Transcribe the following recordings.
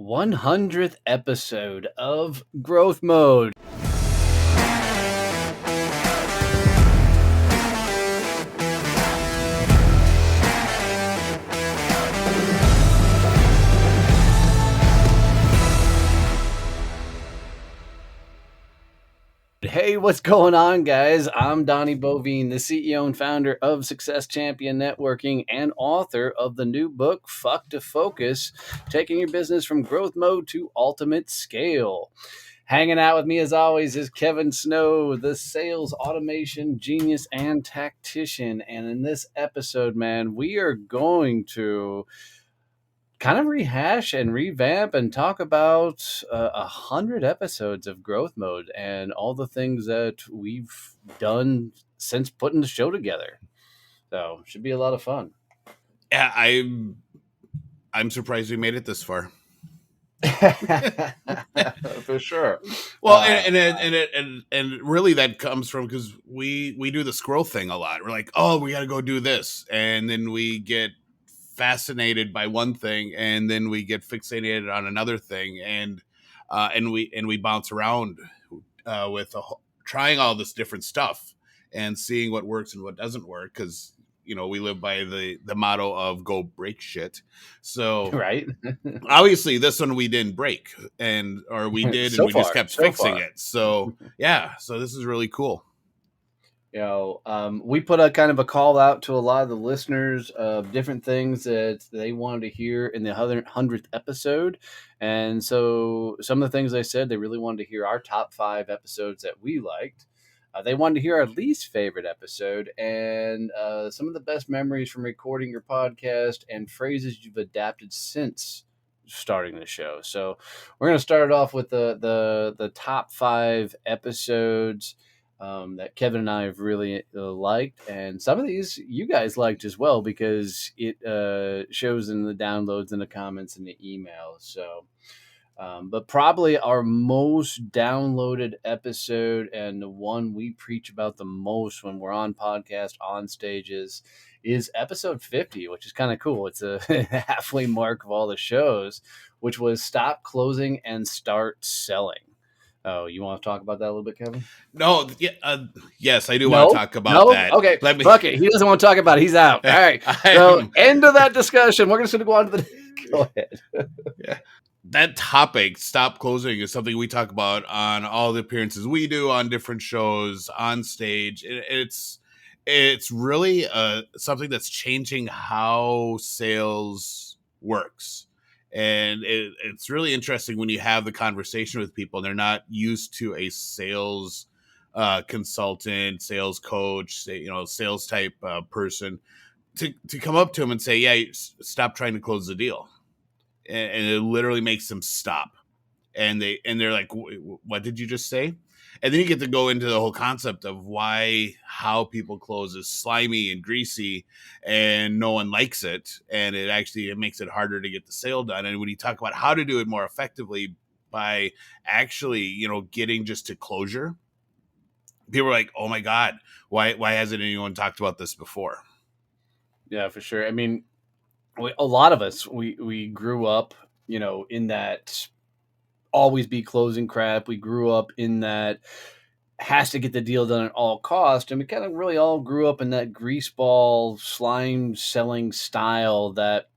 100th episode of Growth Mode. Hey, what's going on, guys? I'm Donnie Bovine, the CEO and founder of Success Champion Networking and author of the new book, Fuck to Focus, taking your business from growth mode to ultimate scale. Hanging out with me, as always, is Kevin Snow, the sales automation genius and tactician. And in this episode, man, we are going to kind of rehash and revamp and talk about 100 episodes of growth mode and all the things that we've done since putting the show together. So should be a lot of fun. Yeah, I'm surprised we made it this far. For sure. Well, and really that comes from because we do the scroll thing a lot. We're like, oh, we got to go do this, and then we get fascinated by one thing, and then we get fixated on another thing, and we bounce around with trying all this different stuff and seeing what works and what doesn't work because we live by the motto of go break shit. So Right. obviously this one we didn't break or we did So and we just far, kept so fixing far. it. So yeah, so this is really cool. We put a kind of a call out to a lot of the listeners of different things that they wanted to hear in the 100th episode. And so some of the things they said, they really wanted to hear our top 5 episodes that we liked. They wanted to hear our least favorite episode and some of the best memories from recording your podcast and phrases you've adapted since starting the show. So we're going to start it off with the top 5 episodes that Kevin and I have really liked, and some of these you guys liked as well because it shows in the downloads and the comments and the emails. So, but probably our most downloaded episode and the one we preach about the most when we're on podcast, on stages, is episode 50, which is kind of cool. It's a halfway mark of all the shows, which was Stop Closing and Start Selling. Oh, you want to talk about that a little bit, Kevin? No, yeah, yes, I do want to talk about that. Okay, fuck it. He doesn't want to talk about it. He's out. All right. So, end of that discussion. We're just going to go on to the... Go ahead. Yeah. That topic, stop closing, is something we talk about on all the appearances we do on different shows, on stage. It's really something that's changing how sales works. And it's really interesting when you have the conversation with people and they're not used to a sales consultant, sales coach, sales type person to come up to them and say, yeah, stop trying to close the deal. And it literally makes them stop. And they're like, what did you just say? And then you get to go into the whole concept of how people close is slimy and greasy and no one likes it. And it makes it harder to get the sale done. And when you talk about how to do it more effectively by actually, getting just to closure, people are like, oh my God, why hasn't anyone talked about this before? Yeah, for sure. I mean, a lot of us, we grew up, in that always be closing crap. We grew up in that has to get the deal done at all cost. And we kind of really all grew up in that greaseball slime selling style that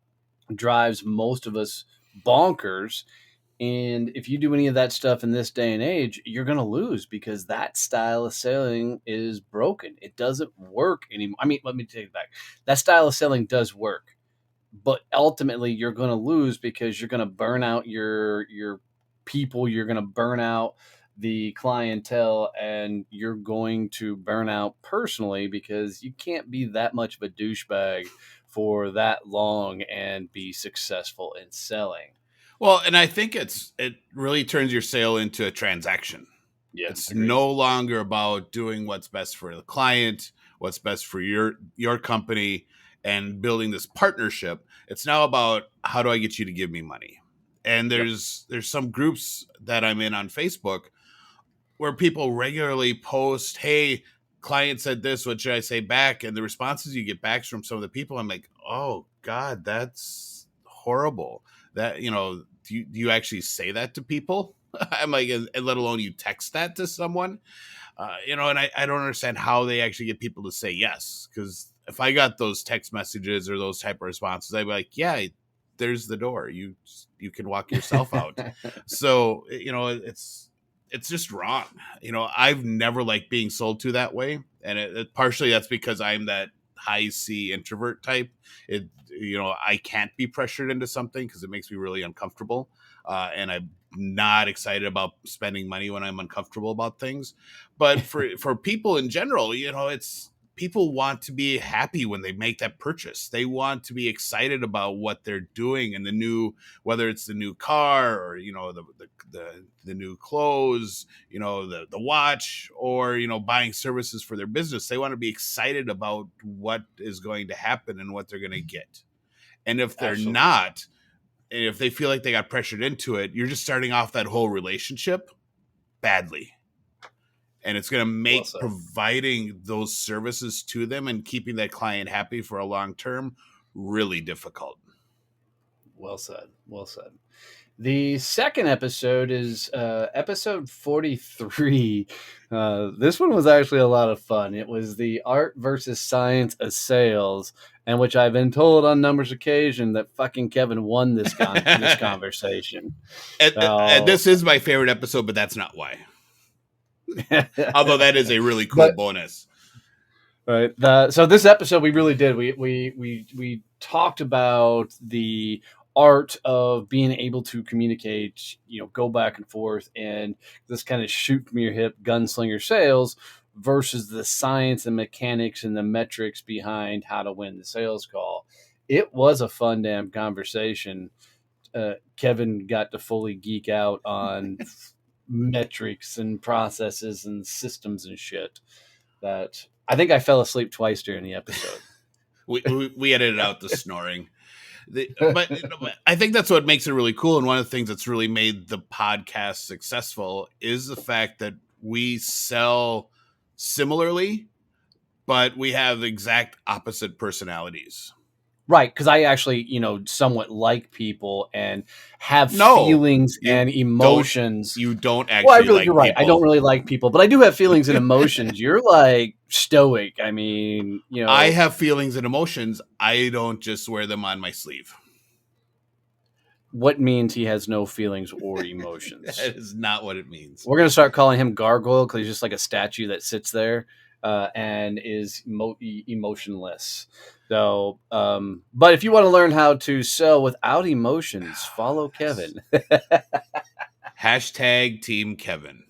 drives most of us bonkers. And if you do any of that stuff in this day and age, you're going to lose because that style of selling is broken. It doesn't work anymore. I mean, let me take it back. That style of selling does work, but ultimately you're going to lose because you're going to burn out your people. You're going to burn out the clientele, and you're going to burn out personally because you can't be that much of a douchebag for that long and be successful in selling. Well, and I think it really turns your sale into a transaction. Yeah, it's agreed. No longer about doing what's best for the client, what's best for your company, and building this partnership. It's now about how do I get you to give me money? And there's some groups that I'm in on Facebook where people regularly post, hey, client said this, what should I say back? And the responses you get back from some of the people, I'm like, oh God, that's horrible. That, do you actually say that to people? I'm like, and let alone you text that to someone. And I don't understand how they actually get people to say yes. Because if I got those text messages or those type of responses, I'd be like, yeah, there's the door. You can walk yourself out. So it's just wrong. I've never liked being sold to that way, and partially that's because I'm that high C introvert type. I can't be pressured into something because it makes me really uncomfortable, and I'm not excited about spending money when I'm uncomfortable about things. But for people in general, it's people want to be happy when they make that purchase. They want to be excited about what they're doing and the new, whether it's the new car or the new clothes, the watch, or buying services for their business. They want to be excited about what is going to happen and what they're going to get. And if they're Absolutely. not, and if they feel like they got pressured into it, you're just starting off that whole relationship badly. And it's going to Well make said. providing those services to them and keeping that client happy for a long term really difficult. Well said. Well said. The second episode is episode 43. This one was actually a lot of fun. It was the art versus science of sales, and which I've been told on numerous occasions that fucking Kevin won this this and, conversation. and So, this is my favorite episode, but that's not why. Although that is a really cool but bonus. right. So this episode we really did. We talked about the art of being able to communicate, go back and forth, and this kind of shoot from your hip gunslinger sales versus the science and mechanics and the metrics behind how to win the sales call. It was a fun damn conversation. Kevin got to fully geek out on metrics and processes and systems and shit that I think I fell asleep twice during the episode. We edited out the snoring. But I think that's what makes it really cool. And one of the things that's really made the podcast successful is the fact that we sell similarly, but we have exact opposite personalities. Right, because I actually, somewhat like people and have No, feelings you and don't. emotions. You don't Well, actually you're like right. I don't people. really like people, but I do have feelings and emotions. You're like stoic. I mean, I have feelings and emotions. I don't just wear them on my sleeve. what means he has no feelings or That emotions? is not what it means. We're gonna start calling him Gargoyle because he's just like a statue that sits there and is emotionless. So, but if you want to learn how to sell without emotions, follow Kevin. Hashtag Team Kevin.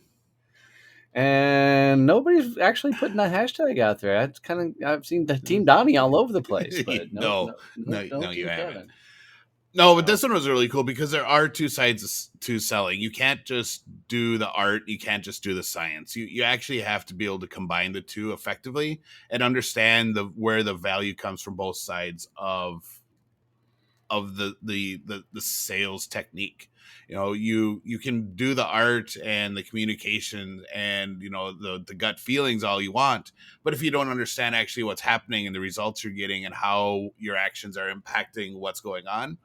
And nobody's actually putting that hashtag out there. I've seen the Team Donnie all over the place, but No, no no, you Team haven't. Kevin. No, but So this one was really cool because there are two sides to selling. You can't just do the art, you can't just do the science. You actually have to be able to combine the two effectively and understand where the value comes from both sides of the sales technique. You can do the art and the communication and the gut feelings all you want, but if you don't understand actually what's happening and the results you're getting and how your actions are impacting what's going on,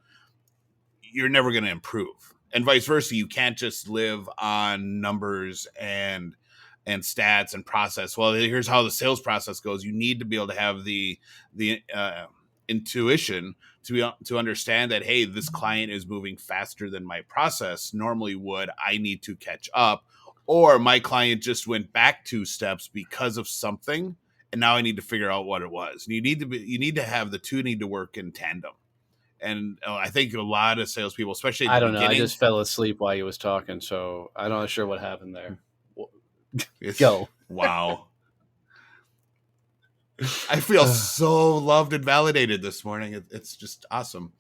you're never going to improve. And vice versa, you can't just live on numbers and stats and process. Well, here's how the sales process goes. You need to be able to have the intuition to understand that, hey, this client is moving faster than my process normally would. I need to catch up, or my client just went back 2 steps because of something, and now I need to figure out what it was. And you need to have the two need to work in tandem. And I think a lot of salespeople, especially at the I don't know. I beginning, just fell asleep while he was talking, so I'm not sure what happened there. it's Go. wow. I feel so loved and validated this morning. It's just awesome.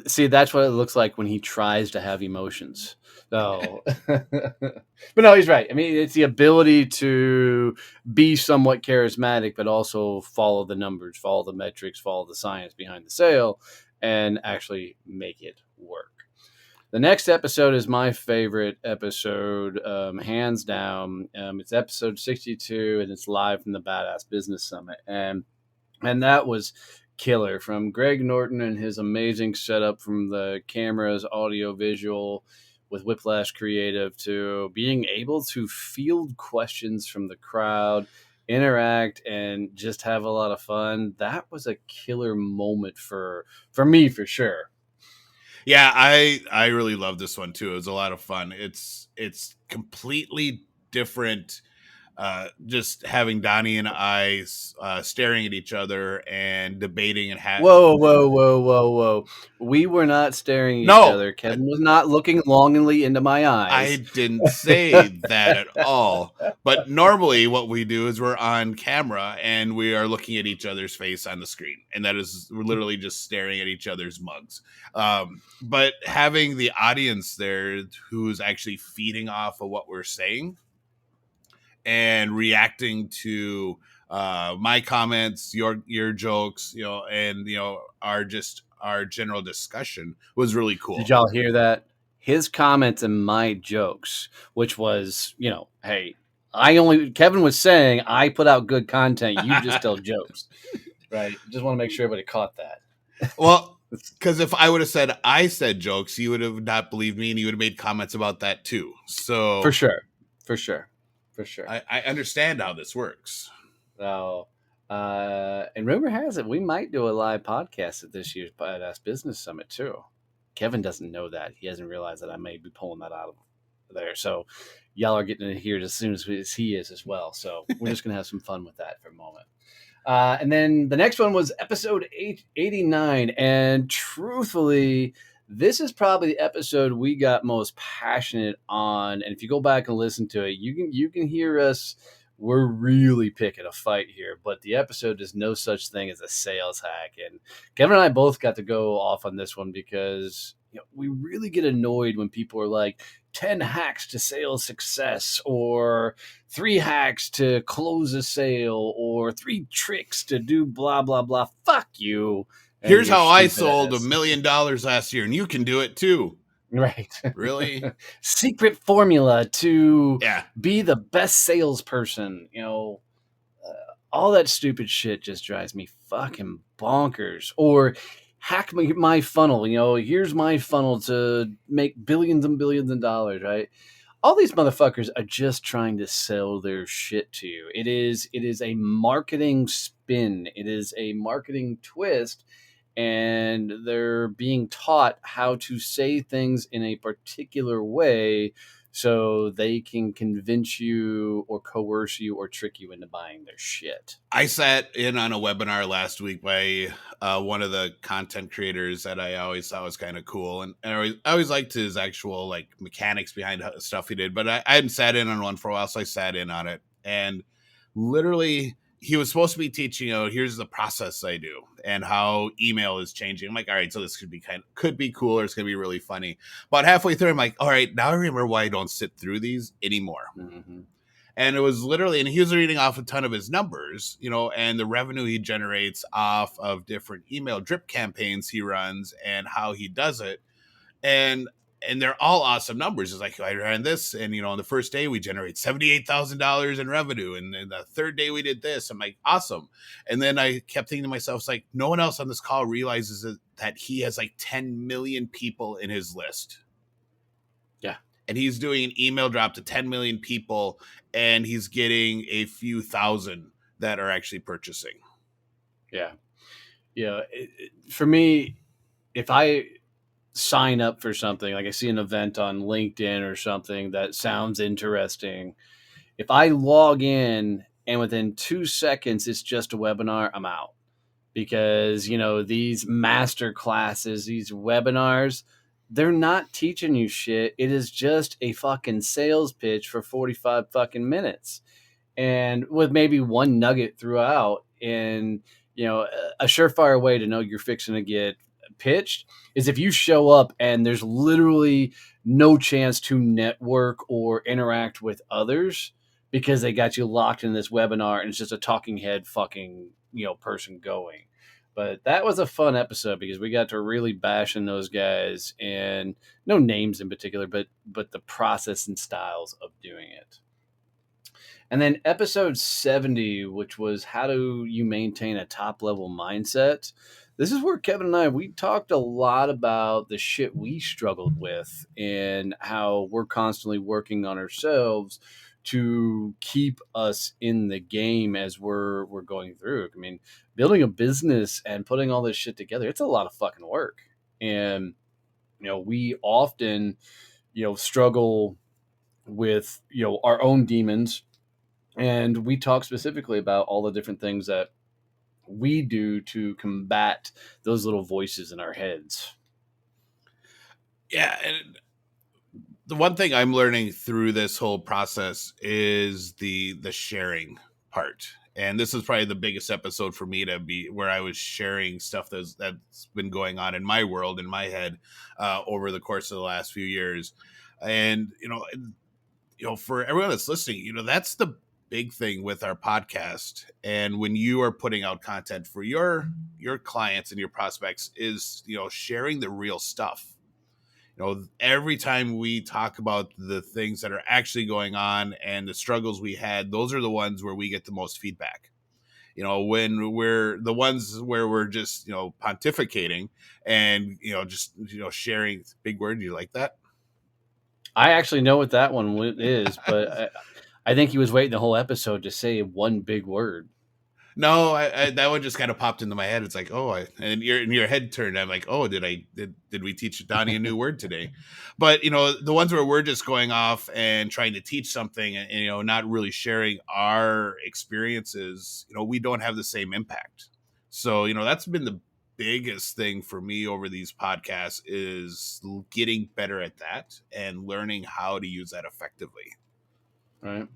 See, that's what it looks like when he tries to have emotions. So, but no, he's right. I mean, it's the ability to be somewhat charismatic, but also follow the numbers, follow the metrics, follow the science behind the sale, and actually make it work. The next episode is my favorite episode, hands down. It's episode 62, and it's live from the Badass Business Summit, and that was killer, from Greg Norton and his amazing setup from the cameras, audio, visual with Whiplash Creative, to being able to field questions from the crowd, interact, and just have a lot of fun. That was a killer moment for me, for sure. Yeah, I really love this one too. It was a lot of fun. It's completely different. Just having Donnie and I staring at each other and debating and Whoa, whoa, whoa, whoa, whoa. We were not staring at each no, other. Kevin was not looking longingly into my I eyes. didn't say that at all. But normally, what we do is we're on camera and we are looking at each other's face on the screen, and that is we're literally just staring at each other's mugs. But having the audience there who's actually feeding off of what we're saying and reacting to my comments, your jokes, and our general discussion was really Did cool. y'all hear that? His comments and my jokes, which was, hey, Kevin was saying I put out good content. You just tell jokes, right? Just want to make sure everybody caught that. Well, because if I would have said I said jokes, you would have not believed me, and you would have made comments about that too. For So sure. For sure. For sure. I understand how this works. So, and rumor has it we might do a live podcast at this year's Badass Business Summit too. Kevin doesn't know that. He hasn't realized that I may be pulling that out of there. So, y'all are getting to hear it as soon as he is as well. So, we're just going to have some fun with that for a moment. And then the next one was episode 89. And truthfully, this is probably the episode we got most passionate on. And if you go back and listen to it, you can hear us. We're really picking a fight here, but the episode is no such thing as a sales hack. And Kevin and I both got to go off on this one because we really get annoyed when people are like 10 hacks to sales success, or 3 hacks to close a sale, or 3 tricks to do blah, blah, blah. Fuck you and Here's your how I stupid sold $1 ass. million last year, and you can do it too. Right. Really? Secret formula to Yeah. be the best salesperson. All that stupid shit just drives me fucking bonkers. Or hack my funnel. Here's my funnel to make billions and billions of dollars, right? All these motherfuckers are just trying to sell their shit to you. It is a marketing spin. It is a marketing twist, and they're being taught how to say things in a particular way so they can convince you or coerce you or trick you into buying their shit. I sat in on a webinar last week by one of the content creators that I always thought was kind of cool, and I always liked his actual like mechanics behind stuff he did. But I hadn't sat in on one for a while, so I sat in on it, and literally he was supposed to be teaching. Here's the process I do and how email is changing. I'm like, all right, so this could be cool, or it's gonna be really funny. But halfway through, I'm like, all right, now I remember why I don't sit through these anymore. Mm-hmm. And it was literally, and he was reading off a ton of his numbers, and the revenue he generates off of different email drip campaigns he runs and how he does it. And they're all awesome numbers. It's like, I ran this, and on the first day we generate $78,000 in revenue, and then the third day we did this. I'm like, awesome. And then I kept thinking to myself, it's like, no one else on this call realizes that he has like 10 million people in his list. Yeah. And he's doing an email drop to 10 million people, and he's getting a few thousand that are actually purchasing. Yeah. For me, if I sign up for something, like I see an event on LinkedIn or something that sounds interesting, if I log in and within 2 seconds it's just a webinar, I'm out. Because these master classes, these webinars, they're not teaching you shit. It is just a fucking sales pitch for 45 fucking minutes, and with maybe one nugget throughout. And a surefire way to know you're fixing to get pitched is if you show up and there's literally no chance to network or interact with others, because they got you locked in this webinar and it's just a talking head fucking person going. But that was a fun episode because we got to really bash in those guys, and no names in particular, but the process and styles of doing it. And then episode 70, which was how do you maintain a top level mindset. This is where Kevin and I, we talked a lot about the shit we struggled with and how we're constantly working on ourselves to keep us in the game as we're going through. I mean, building a business and putting all this shit together, it's a lot of fucking work. And we often, struggle with, our own demons, and we talk specifically about all the different things that we do to combat those little voices in our heads. Yeah, and the one thing I'm learning through this whole process is the sharing part. And this is probably the biggest episode for me to be where I was sharing stuff that's been going on in my world, in my head, over the course of the last few years. And for everyone that's listening, that's the big thing with our podcast. And when you are putting out content for your clients and your prospects, is sharing the real stuff. Every time we talk about the things that are actually going on and the struggles we had, those are the ones where we get the most feedback. When we're the ones where we're just, pontificating and, just, sharing, big word. You like that? I actually know what that one is, but I think he was waiting the whole episode to say one big word. No, that one just kind of popped into my head. It's like, and your head turned. I'm like, oh, did we teach Donnie a new word today? But the ones where we're just going off and trying to teach something, and not really sharing our experiences, we don't have the same impact. So that's been the biggest thing for me over these podcasts is getting better at that and learning how to use that effectively. Right.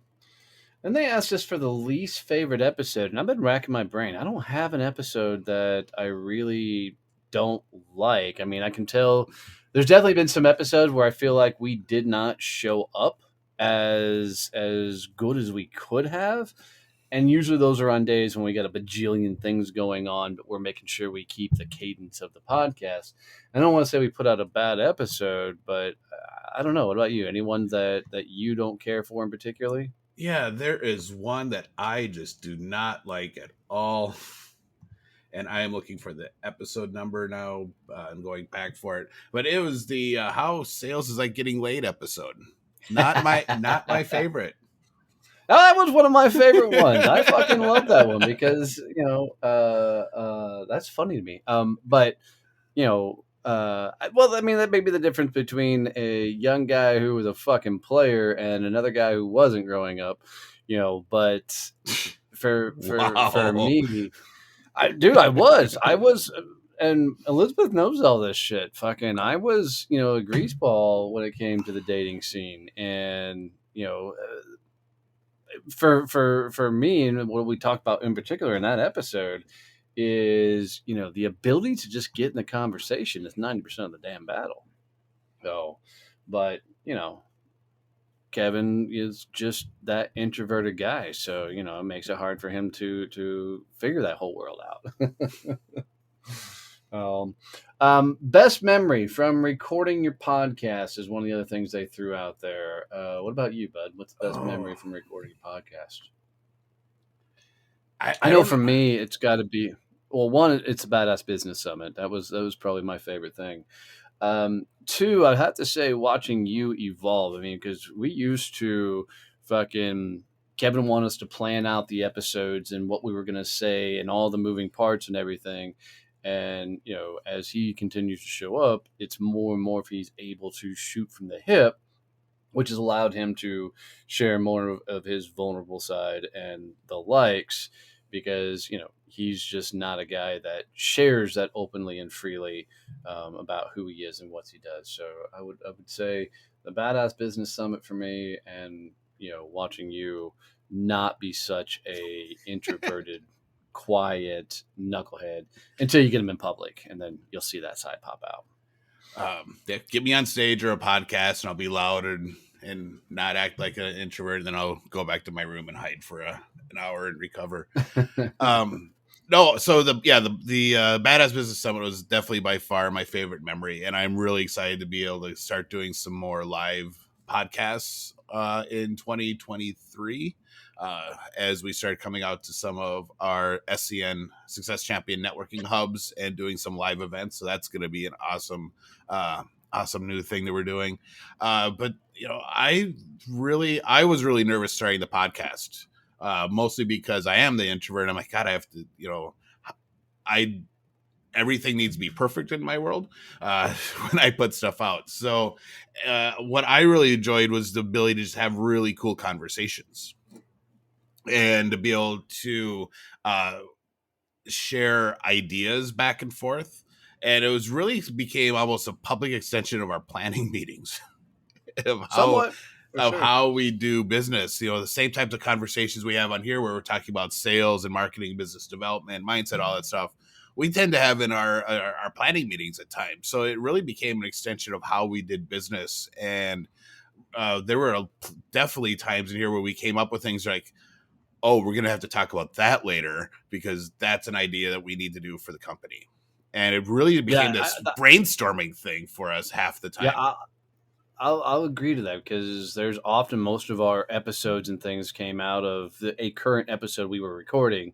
And they asked us for the least favorite episode, and I've been racking my brain. I don't have an episode that I really don't like. I mean, I can tell there's definitely been some episodes where I feel like we did not show up as good as we could have. And usually those are on days when we got a bajillion things going on, but we're making sure we keep the cadence of the podcast. I don't want to say we put out a bad episode, but I don't know. What about you? Anyone that you don't care for in particularly? Yeah, there is one that I just do not like at all. And I am looking for the episode number now. I'm going back for it, but it was the how sales is like getting laid episode. Not my favorite. Oh, that was one of my favorite ones. I fucking love that one because that's funny to me. But well, I mean that may be the difference between a young guy who was a fucking player and another guy who wasn't growing up. But for Wow. me, I was, and Elizabeth knows all this shit. Fucking, I was, a greaseball when it came to the dating scene, and for me, and what we talked about in particular in that episode is the ability to just get in the conversation is 90% of the damn battle. So, but Kevin is just that introverted guy, so it makes it hard for him to figure that whole world out. Best memory from recording your podcast is one of the other things they threw out there. What about you, bud? What's the best Oh, memory from recording your podcast? I I know don't for know. me, it's got to be, well, one, it's a badass business summit. That was probably my favorite thing. Two, I'd have to say watching you evolve. I mean, because we used to fucking Kevin wanted us to plan out the episodes and what we were going to say and all the moving parts and everything. And as he continues to show up, it's more and more if he's able to shoot from the hip, which has allowed him to share more of his vulnerable side and the likes because he's just not a guy that shares that openly and freely about who he is and what he does. So I would say the badass business summit for me, and watching you not be such a introverted quiet knucklehead until you get him in public, and then you'll see that side pop out. Yeah, get me on stage or a podcast, and I'll be loud and not act like an introvert. And then I'll go back to my room and hide for an hour and recover. No, so the badass business summit was definitely by far my favorite memory, and I'm really excited to be able to start doing some more live podcasts in 2023 as we started coming out to some of our SCN Success Champion networking hubs and doing some live events. So that's going to be an awesome new thing that we're doing. But I was really nervous starting the podcast, mostly because I am the introvert. I'm like, God, I have to, I everything needs to be perfect in my world when I put stuff out. So what I really enjoyed was the ability to just have really cool conversations and to be able to share ideas back and forth. And it was really became almost a public extension of our planning meetings of Somewhat, for sure. how we do business. The same types of conversations we have on here where we're talking about sales and marketing, business development, mindset, all that stuff. We tend to have in our planning meetings at times. So it really became an extension of how we did business. And there were definitely times in here where we came up with things like, oh, we're going to have to talk about that later because that's an idea that we need to do for the company. And it really became Yeah, this brainstorming thing for us half the yeah, time. I'll agree to that because there's often most of our episodes and things came out of a current episode we were recording,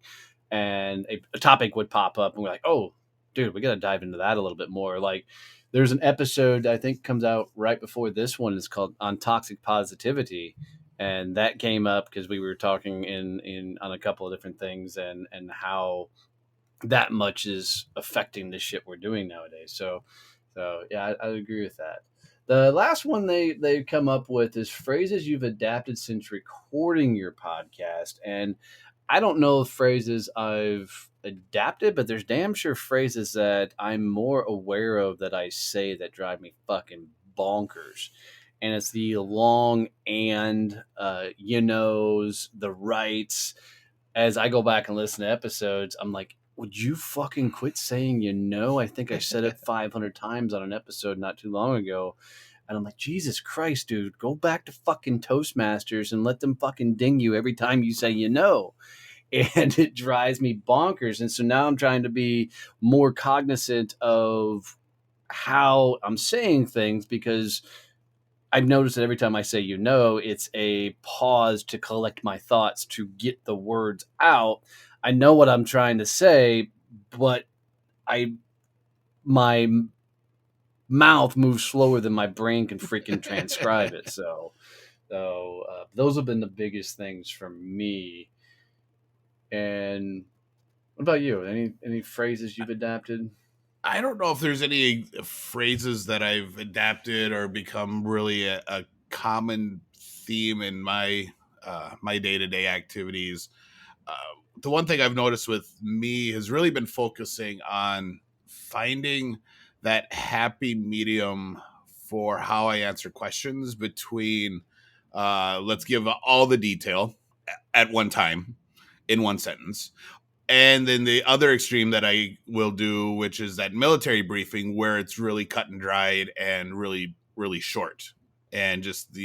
and a topic would pop up, and we're like, "Oh, dude, we got to dive into that a little bit more." Like, there's an episode I think comes out right before this one. It's called "On Toxic Positivity," and that came up because we were talking in on a couple of different things and how that much is affecting the shit we're doing nowadays. So yeah, I agree with that. The last one they come up with is phrases you've adapted since recording your podcast, and I don't know if phrases I've adapted, but there's damn sure phrases that I'm more aware of that I say that drive me fucking bonkers. And it's the long and the rights. As I go back and listen to episodes, I'm like, would you fucking quit saying I think I said it 500 times on an episode not too long ago. And I'm like, Jesus Christ, dude, go back to fucking Toastmasters and let them fucking ding you every time you say And it drives me bonkers. And so now I'm trying to be more cognizant of how I'm saying things because I've noticed that every time I say it's a pause to collect my thoughts to get the words out. I know what I'm trying to say, but my mouth moves slower than my brain can freaking transcribe it. So those have been the biggest things for me. And what about you? Any phrases you've adapted? I don't know if there's any phrases that I've adapted or become really a common theme in my day-to-day activities. Uh, the one thing I've noticed with me has really been focusing on finding that happy medium for how I answer questions between let's give all the detail at one time in one sentence, and then the other extreme that I will do, which is that military briefing where it's really cut and dried and really, really short. And just,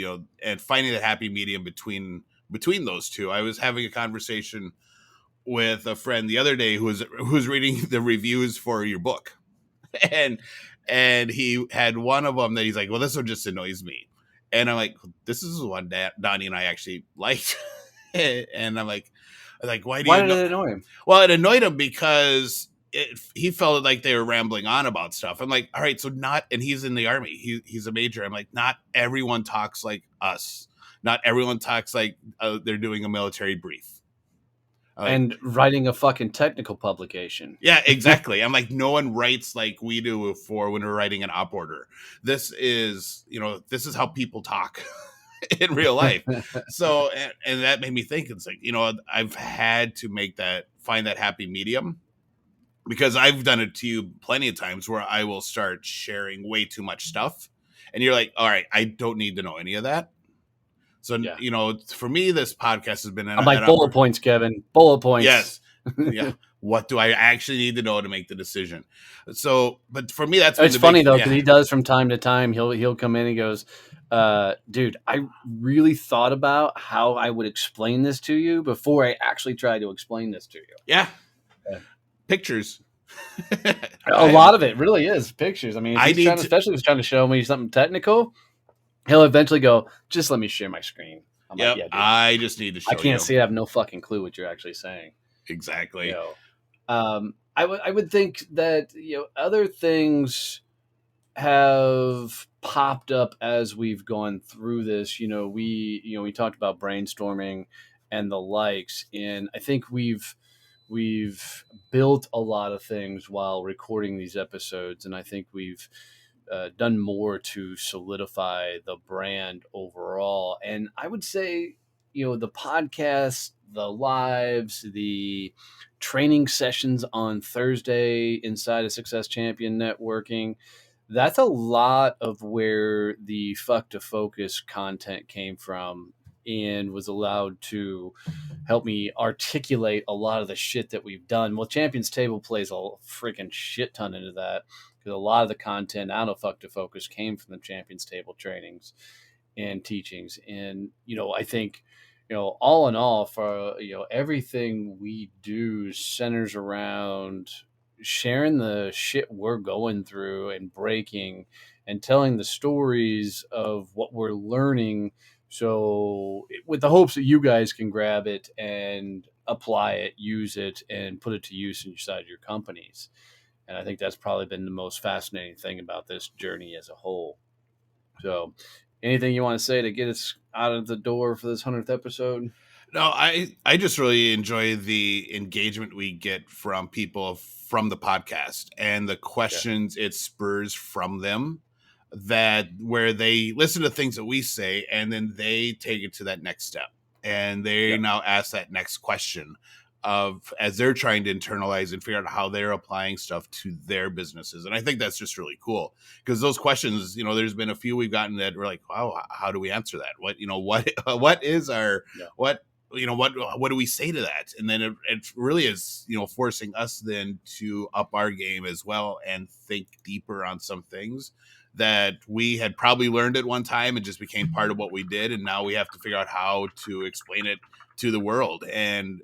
and finding that happy medium between those two. I was having a conversation with a friend the other day who was reading the reviews for your book. And he had one of them that he's like, well, this one just annoys me. And I'm like, this is one that Donnie and I actually liked. And I'm like, why do Why you did know? it annoy him? Well, it annoyed him because he felt like they were rambling on about stuff. I'm like, all right, so and he's in the army. He's a major. I'm like, not everyone talks like us. Not everyone talks like they're doing a military brief. Like, And writing a fucking technical publication. yeah, exactly. I'm like, no one writes like we do for when we're writing an op order. This is how people talk in real life. So, and that made me think, it's like, I've had to find that happy medium, because I've done it to you plenty of times where I will start sharing way too much stuff. And you're like, all right, I don't need to know any of that. So, Yeah. For me, this podcast has been I'm like, bullet points, Kevin. Bullet points. Yes. Yeah. What do I actually need to know to make the decision? So, but for me, that's It's funny though, because he does from time to time. He'll come in and he goes, dude, I really thought about how I would explain this to you before I actually tried to explain this to you. Yeah. Yeah. Pictures. A lot of it really is pictures. I mean, especially if he's trying to show me something technical, He'll eventually go, just let me share my screen. I'm like, Yep. yeah, dude, I just need to I show can't you. see. I have no fucking clue what you're actually saying. You Exactly. know, I would think that other things have popped up as we've gone through this. We talked about brainstorming and the likes, and I think we've built a lot of things while recording these episodes, and I think we've done more to solidify the brand overall. And I would say, the podcast, the lives, the training sessions on Thursday inside of Success Champion Networking, that's a lot of where the Fuck to Focus content came from and was allowed to help me articulate a lot of the shit that we've done. Well, Champions Table plays a freaking shit ton into that because a lot of the content out of Fuck to Focus came from the Champions Table trainings and teachings. And, I think, all in all, for, everything we do centers around sharing the shit we're going through and breaking and telling the stories of what we're learning. So, with the hopes that you guys can grab it and apply it, use it, and put it to use inside your companies. And I think that's probably been the most fascinating thing about this journey as a whole. So, anything you want to say to get us out of the door for this 100th episode? No, I just really enjoy the engagement we get from people from the podcast and the Yeah. questions it spurs from them, that where they listen to things that we say and then they take it to that next step and they Yeah. now ask that next question of as they're trying to internalize and figure out how they're applying stuff to their businesses. And I think that's just really cool because those questions, there's been a few we've gotten that we're like, wow, how do we answer that? What is our Yeah. what what do we say to that? And then it really is forcing us then to up our game as well and think deeper on some things that we had probably learned at one time and just became part of what we did, and now we have to figure out how to explain it to the world and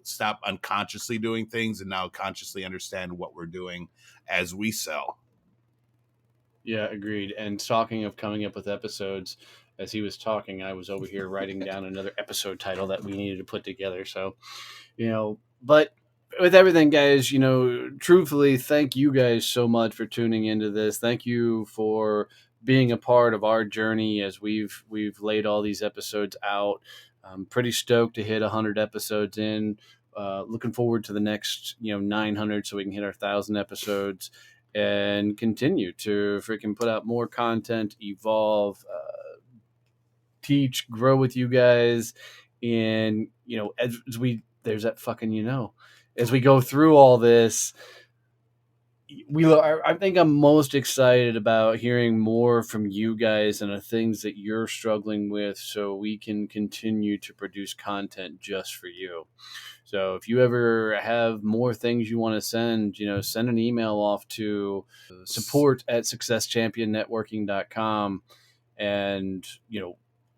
stop unconsciously doing things and now consciously understand what we're doing as we sell. Yeah, agreed. And talking of coming up with episodes, as he was talking, I was over here writing down another episode title that we needed to put together. So, but with everything, guys, truthfully, thank you guys so much for tuning into this. Thank you for being a part of our journey as we've laid all these episodes out. I'm pretty stoked to hit 100 episodes in. Looking forward to the next 900 so we can hit our 1,000 episodes and continue to freaking put out more content, evolve, teach, grow with you guys. And, as we, there's that fucking, as we go through all this, I think I'm most excited about hearing more from you guys and the things that you're struggling with so we can continue to produce content just for you. So if you ever have more things you want to send, send an email off to support at successchampionnetworking.com and,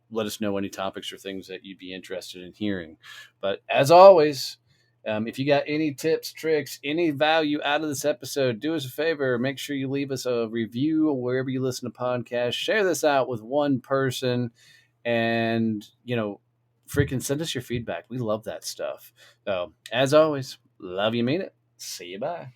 let us know any topics or things that you'd be interested in hearing. But as always, if you got any tips, tricks, any value out of this episode, do us a favor. Make sure you leave us a review wherever you listen to podcasts. Share this out with one person and, freaking send us your feedback. We love that stuff. So, as always, love you, mean it. See you, bye.